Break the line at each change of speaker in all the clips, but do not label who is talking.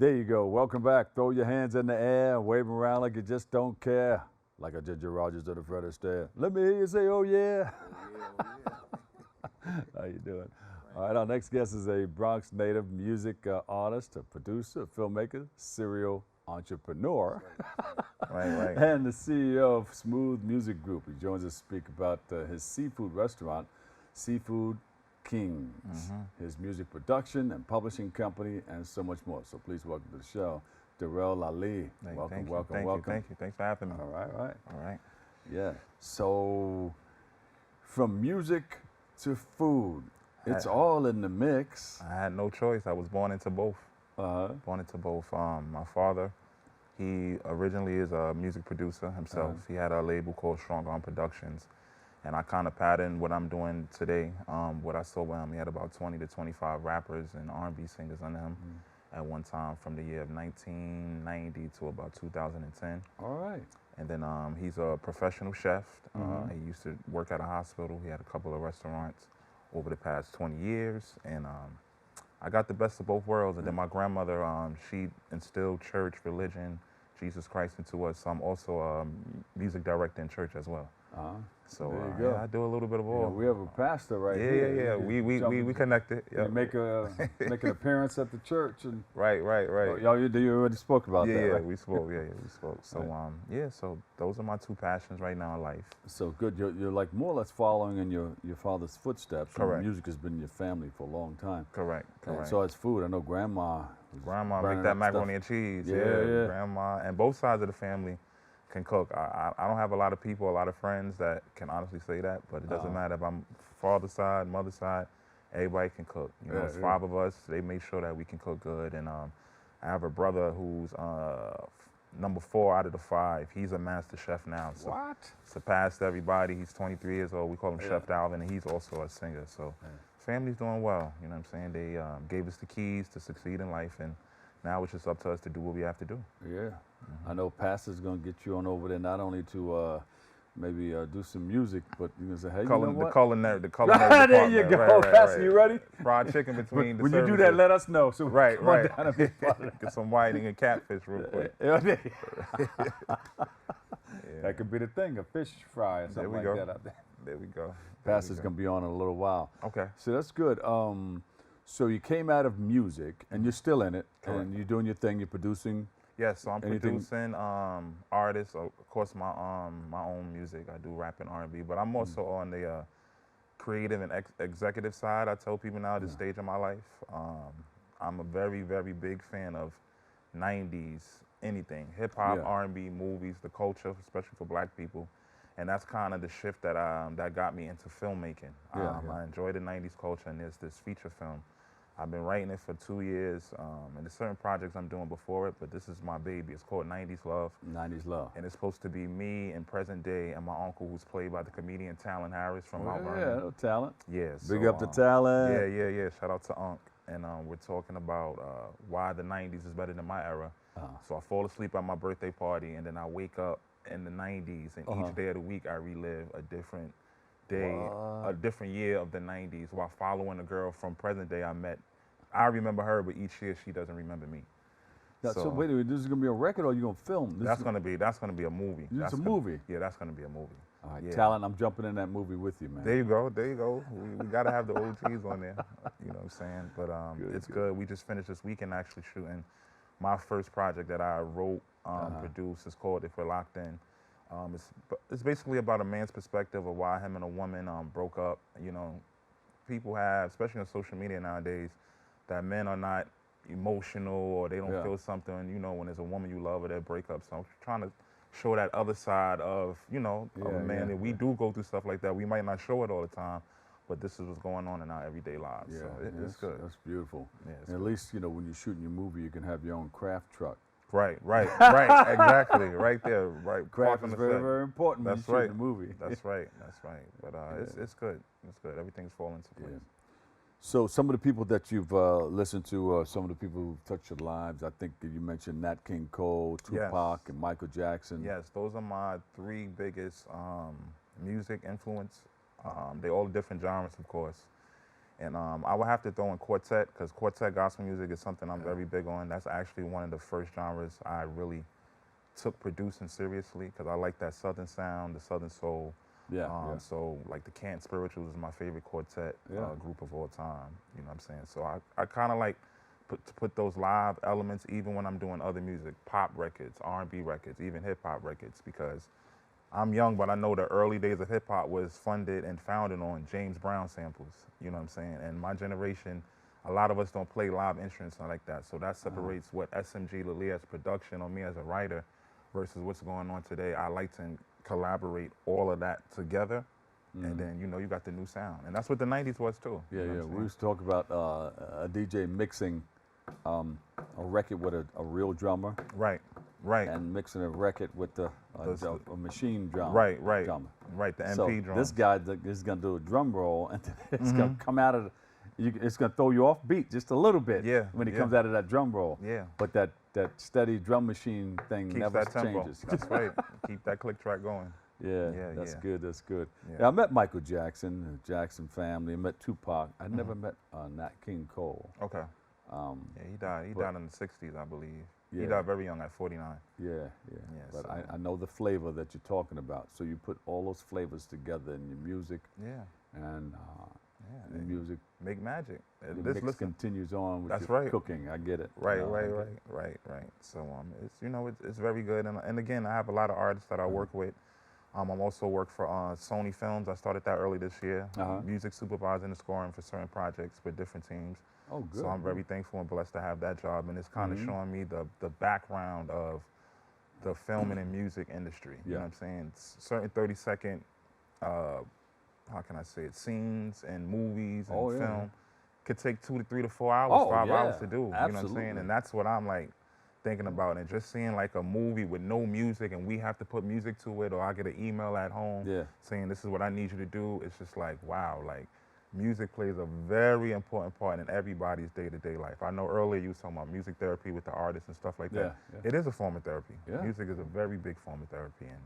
There you go. Welcome back. Throw your hands in the air and wave 'em around like you just don't care. Like a Ginger Rogers of the Fred Astaire. Let me hear you say, oh yeah. How you doing? All right, our next guest is a Bronx native music artist, a producer, a filmmaker, serial entrepreneur,
Right.
and the CEO of Smooth Music Group. He joins us to speak about his seafood restaurant, Seafood Kingz, his music production and publishing company, and so much more. So please welcome to the show, Derell Ali.
Hey,
Welcome.
Thank you. Thanks for having me.
All right.
All right.
Yeah. So from music to food, it's all in the mix.
I had no choice. I was born into both. Born into both. My father, he originally is a music producer himself. He had a label called Strong Arm Productions. And I kind of patterned what I'm doing today. What I saw with him, he had about 20 to 25 rappers and R&B singers under him at one time from the year of 1990 to about 2010.
All right.
And then he's a professional chef. He used to work at a hospital. He had a couple of restaurants over the past 20 years. And I got the best of both worlds. And then my grandmother, she instilled church, religion, Jesus Christ into us. So I'm also a music director in church as well. So
there you go.
yeah, I do a little bit of all.
Yeah, we have a pastor right here.
Yeah. We connected.
You make an appearance at the church and
Right.
Oh, you already spoke about that, right?
We spoke. Yeah, we spoke. So so those are my two passions right now in life.
So good. You're like more or less following in your father's footsteps.
Correct.
Music has been in your family for a long time.
Correct.
And so it's food. I know Grandma
Make that macaroni and cheese.
Yeah.
Grandma and both sides of the family can cook. I don't have a lot of people, a lot of friends that can honestly say that, but it doesn't matter if I'm father's side, mother's side, everybody can cook. You know, it's five of us. They make sure that we can cook good. And I have a brother who's number 4 out of the 5. He's a master chef now. So
What?
Surpassed everybody. He's 23 years old. We call him Chef Dalvin, and he's also a singer. So family's doing well. You know what I'm saying? They gave us the keys to succeed in life, and now it's just up to us to do what we have to do.
Yeah. I know Pastor's going to get you on over there not only to maybe do some music, but you're going to say, hey, you know what?
The culinary
There you go.
Right,
Pastor, you ready?
Fried chicken between the
When
services.
you do that, let us know. So
Right.
come on down and be part of that.
Get some whiting and catfish real quick.
That could be the thing, a fish fry or something like that out there.
There we go.
Pastor's going to be on in a little while.
Okay.
So that's good. So you came out of music, and you're still in it, and you're doing your thing, you're producing.
Yes, so I'm
Anything?
producing artists, of course my own music. I do rap and R&B, but I'm also on the creative and executive side. I tell people now at this stage of my life, I'm a very, very big fan of 90s, anything, hip hop, R&B, movies, the culture, especially for black people. And that's kind of the shift that that got me into filmmaking. I enjoy the 90s culture, and there's this feature film. I've been writing it for 2 years, and there's certain projects I'm doing before it, but this is my baby. It's called 90s Love.
90s Love.
And it's supposed to be me in present day and my uncle, who's played by the comedian Talon Harris from Mount
Yeah,
Vernon.
no talent.
Yeah.
Big up the talent.
Yeah. Shout out to Unc. And we're talking about why the 90s is better than my era. So I fall asleep at my birthday party, and then I wake up in the 90s, and each day of the week I relive a different day, a different year of the 90s, while following a girl from present day I met. I remember her, but each year she doesn't remember me.
Now, so wait a minute, this is gonna be a record, or you gonna film?
That's gonna be a movie.
It's a movie.
Yeah, that's gonna be a movie.
All right, Talent, I'm jumping in that movie with you, man.
There you go. We gotta have the OGs on there. You know what I'm saying? But it's good. We just finished this weekend actually shooting my first project that I wrote, produced. It's called If We're Locked In. It's basically about a man's perspective of why him and a woman broke up. You know, people have, especially on social media nowadays, that men are not emotional or they don't feel something. You know, when there's a woman you love or they break up. So I'm trying to show that other side of, of a man. And we do go through stuff like that. We might not show it all the time, but this is what's going on in our everyday lives.
Yeah,
so it's good.
That's beautiful.
Yeah,
and at least, when you're shooting your movie, you can have your own craft truck.
Right, exactly, right there, right.
Craft is very, very important when you're shooting a movie.
That's right. But it's good. Everything's falling into place.
Yeah. So some of the people that you've listened to, some of the people who've touched your lives, I think you mentioned Nat King Cole, Tupac, and Michael Jackson.
Yes, those are my 3 biggest music influence. They're all different genres, of course. And I would have to throw in quartet, because quartet gospel music is something I'm very big on. That's actually one of the first genres I really took producing seriously, because I like that southern sound, the southern soul. So like the Cant Spirituals is my favorite quartet group of all time. You know what I'm saying? So I kind of like to put those live elements even when I'm doing other music, pop records, R&B records, even hip hop records, because I'm young, but I know the early days of hip hop was funded and founded on James Brown samples. You know what I'm saying? And my generation, a lot of us don't play live instruments like that. So that separates what SMG Lalia's production or me as a writer versus what's going on today. I like to collaborate all of that together. And then, you know, you got the new sound. And that's what the 90s was too.
Yeah, you know we used to talk about a DJ mixing a record with a real drummer.
Right.
And mixing a record with a machine drum.
Right,
drummer.
Right, the MP
so
drum.
This guy is going to do a drum roll, and it's going to come out of it's going to throw you off beat just a little bit when he comes out of that drum roll.
Yeah.
But that steady drum machine thing
Keeps
never
that tempo.
changes.
That's right. Keep that click track going.
That's good. That's good.
Yeah.
I met Michael Jackson, the Jackson family. I met Tupac. I never met Nat King Cole.
Okay. He died. He died in the 60s, I believe. He died very young, at 49.
But so. I know the flavor that you're talking about. So you put all those flavors together in your music. And the music
make magic.
The mix continues on with cooking. I get it.
Right. So it's, you know, it's very good. And again, I have a lot of artists that I work with. I'm also work for Sony Films. I started that early this year. Music supervising and scoring for certain projects with different teams.
Oh, good.
So I'm very thankful and blessed to have that job, and it's kind of showing me the background of the film and music industry. You know what I'm saying? Certain 30-second, how can I say it, scenes and movies and film could take 2 to 3 to 4 hours, 5 hours to do.
Absolutely.
You know what I'm saying? And that's what I'm like thinking about. And just seeing like a movie with no music and we have to put music to it, or I get an email at home saying this is what I need you to do. It's just like, wow, like music plays a very important part in everybody's day-to-day life. I know earlier you were talking about music therapy with the artists and stuff like that. It is a form of therapy. Music is a very big form of therapy. And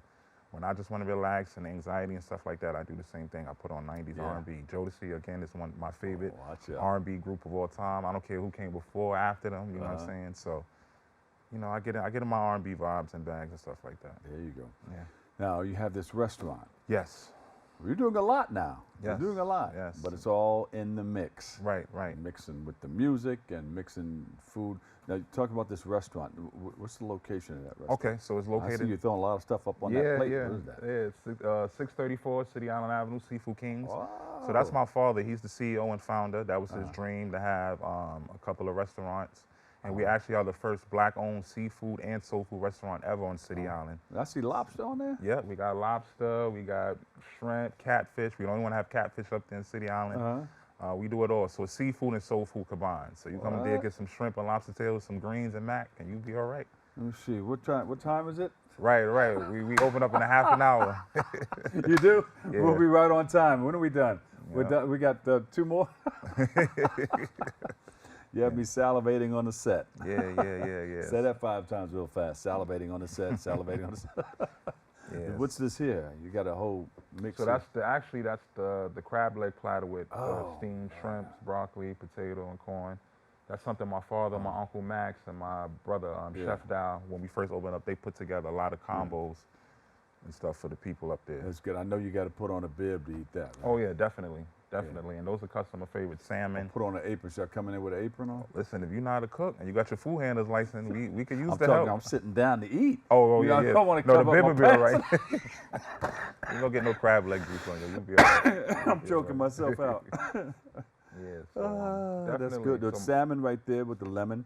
when I just want to relax and anxiety and stuff like that, I do the same thing. I put on 90s R&B. Jodeci, again, is one of my favorite R&B group of all time. I don't care who came before or after them, you know what I'm saying? So, you know, I get in my R&B vibes and bags and stuff like that.
There you go.
Yeah.
Now, you have this restaurant.
Yes.
You're doing a lot now.
Yes.
You're doing a lot.
Yes.
But it's all in the mix.
Right.
Mixing with the music and mixing food. Now, talk about this restaurant. What's the location of that restaurant?
Okay, so it's located.
I see you throwing a lot of stuff up on that plate. What is that?
It's 634 City Island Avenue, Seafood Kingz.
Wow.
So that's my father. He's the CEO and founder. That was his dream, to have a couple of restaurants. And we actually are the first black-owned seafood and soul food restaurant ever on City Island.
I see lobster on there?
Yeah, we got lobster, we got shrimp, catfish. We don't even want to have catfish up there in City Island. We do it all. So it's seafood and soul food combined. So you come in there, get some shrimp and lobster tails, some greens and mac, and you'll be all right.
Let me see. What time is it?
Right. We open up in a half an hour.
You do?
Yeah.
We'll be right on time. When are we done? Yeah. We're done. We got 2 more? You have me salivating on the set.
Yeah.
Say that 5 times real fast. Salivating on the set, salivating on the set. Yes. What's this here? You got a whole mix.
So that's the crab leg platter with steamed shrimps, broccoli, potato, and corn. That's something my father, my Uncle Max, and my brother, Chef Dow, when we first opened up, they put together a lot of combos and stuff for the people up there.
That's good. I know you got to put on a bib to eat that. Right?
Oh yeah, definitely. And those are customer favorite. Salmon.
Put on an apron. Should I come in there with an apron on?
Listen, if you know how to cook and you got your food handler's license, we could use
help.
I'm
sitting down to eat.
Yeah.
I don't want to
cover up my pants. Right. You don't get no crab leg juice on you. You'll be all right.
I'm choking myself out. That's good. The salmon right there with the lemon.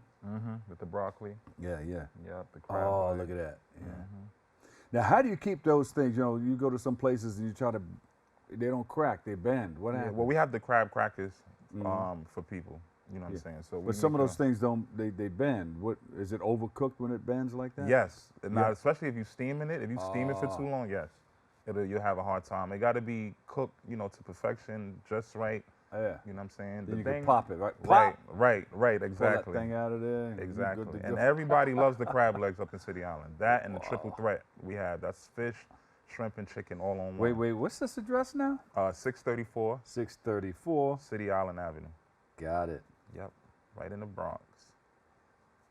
With the broccoli.
Yeah.
The crab leg.
Look at that. Yeah. Now, how do you keep those things? You know, you go to some places and you try to. They don't crack, they bend. What happens?
Well, we have the crab crackers for people. You know what I'm saying? So,
but some of those things they bend. What is it, overcooked when it bends like that?
Yes. Now, especially if you steaming it. If you steam it for too long, yes, you'll have a hard time. It got to be cooked, to perfection, just right.
Yeah.
You know what I'm saying?
Then you can pop it, right? Pop.
Right, exactly.
Pull that thing out of there.
Exactly. And everybody loves the crab legs up in City Island. That and the triple threat we have. That's fish, shrimp and chicken all on one.
Wait, what's this address now?
634
634
City Island Avenue.
Got it.
Yep, right in the Bronx.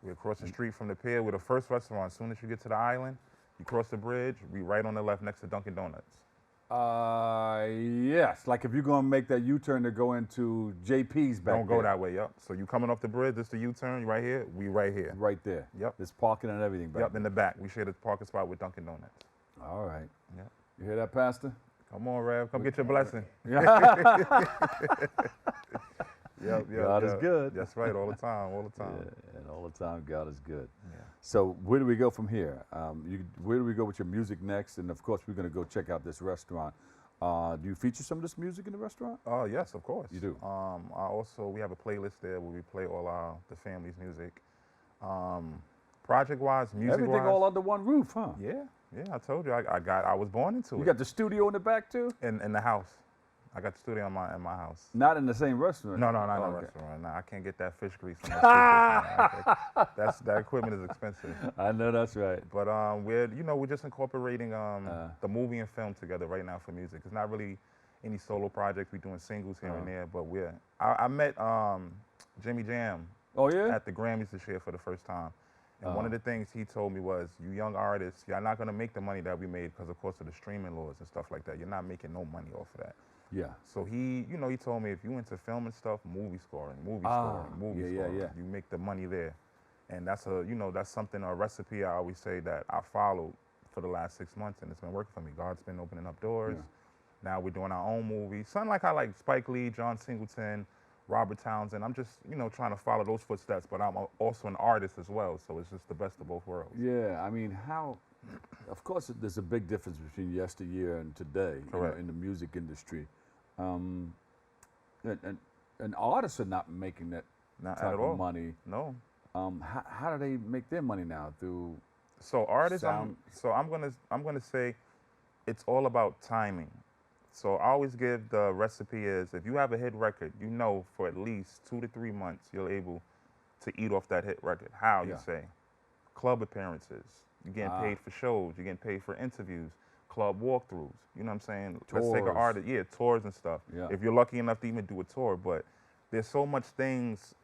We're across the street from the pier. We're the first restaurant. As soon as you get to the island, you cross the bridge, we right on the left next to Dunkin' Donuts.
Yes. Like if you're gonna make that U-turn to go into JP's back
Don't go that way, yep. So you coming off the bridge, this the U-turn, you right here, we right here.
Right there.
Yep.
There's parking and everything back
Yep, in the back. We share the parking spot with Dunkin' Donuts.
All right.
Yep.
You hear that, Pastor?
Come on, Rev, come get your blessing. Yep,
God is good.
That's right, all the time, all the time.
Yeah, and all the time, God is good.
Yeah.
So where do we go from here? Where do we go with your music next? And of course, we're going to go check out this restaurant. Do you feature some of this music in the restaurant?
Yes, of course.
You do?
We have a playlist there where we play all the family's music. Project-wise, music-wise.
Everything all under one roof, huh?
Yeah, I told you, I was born into it.
You got the studio in the back too?
In the house. I got the studio in my house.
Not in the same restaurant?
No, not in the restaurant. No, I can't get that fish grease on that that equipment is expensive.
I know that's right.
But we're just incorporating the movie and film together right now for music. It's not really any solo projects. We're doing singles here and there, but I met Jimmy Jam at the Grammys this year for the first time. And one of the things he told me was, you young artists, you're not going to make the money that we made because, of course, of the streaming laws and stuff like that. You're not making no money off of that.
Yeah.
So he told me if you into film and stuff, movie scoring, you make the money there. And that's something, a recipe I always say that I followed for the last 6 months, and it's been working for me. God's been opening up doors. Yeah. Now we're doing our own movies. Something like I like Spike Lee, John Singleton, Robert Townsend. I'm just, trying to follow those footsteps, but I'm also an artist as well, so it's just the best of both worlds.
Yeah, I mean, of course, there's a big difference between yesteryear and today in the music industry. And artists are not making that type of money.
No.
How do they make their money now? Through
artists. I'm gonna say it's all about timing. So I always give the recipe is if you have a hit record, for at least 2 to 3 months you're able to eat off that hit record. How you say? Club appearances. You're getting paid for shows. You're getting paid for interviews, club walkthroughs. You know what I'm saying?
Tours.
Let's take an artist, tours and stuff. Yeah. If you're lucky enough to even do a tour, but there's so much things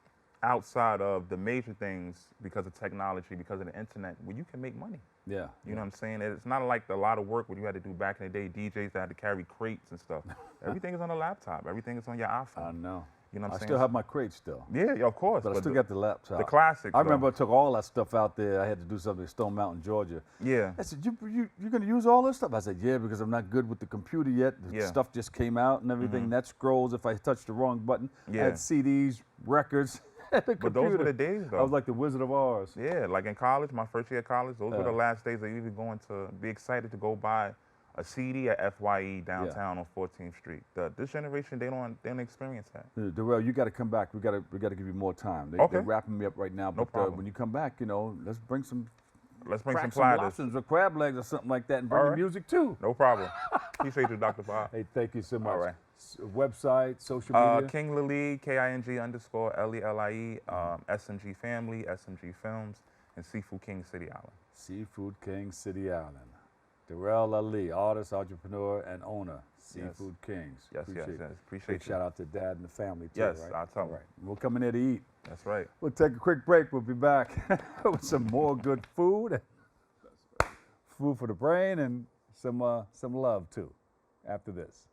outside of the major things because of technology, because of the internet, where you can make money.
Yeah.
You know what I'm saying? It's not like a lot of work what you had to do back in the day, DJs that had to carry crates and stuff. Everything is on a laptop. Everything is on your iPhone.
I know.
You know what I'm saying?
I still have my crate still.
Yeah, of course.
But I still got the laptop.
The classics.
I remember I took all that stuff out there. I had to do something in Stone Mountain, Georgia.
Yeah.
I said, you're going to use all this stuff? I said, yeah, because I'm not good with the computer yet. The stuff just came out and everything. That scrolls if I touch the wrong button. I had CDs, records.
But those were the days, though.
I was like the Wizard of Oz.
Yeah, like in college, my first year of college, those were the last days that you were going to be excited to go buy a CD at FYE downtown on 14th Street. This generation, they don't experience that.
Derell, you got to come back. We got to give you more time. They're wrapping me up right now.
No problem.
When you come back, let's bring some.
Let's bring some
platters. Lobsters or crab legs or something like that, and bring the music too.
No problem. Appreciate you, Dr. Bob.
Hey, thank you so much.
All right.
Website, social media.
King Lily, KING_LELIE, SMG Family, SMG Films, and Seafood Kingz City Island.
Seafood Kingz City Island. Derell Ali, artist, entrepreneur, and owner. Seafood Kingz.
Yes, appreciate
Big shout out to Dad and the family too.
Yes,
right?
I'll tell you.
Right. We'll come in there to eat.
That's right.
We'll take a quick break. We'll be back with some more good food, food for the brain, and some love too. After this.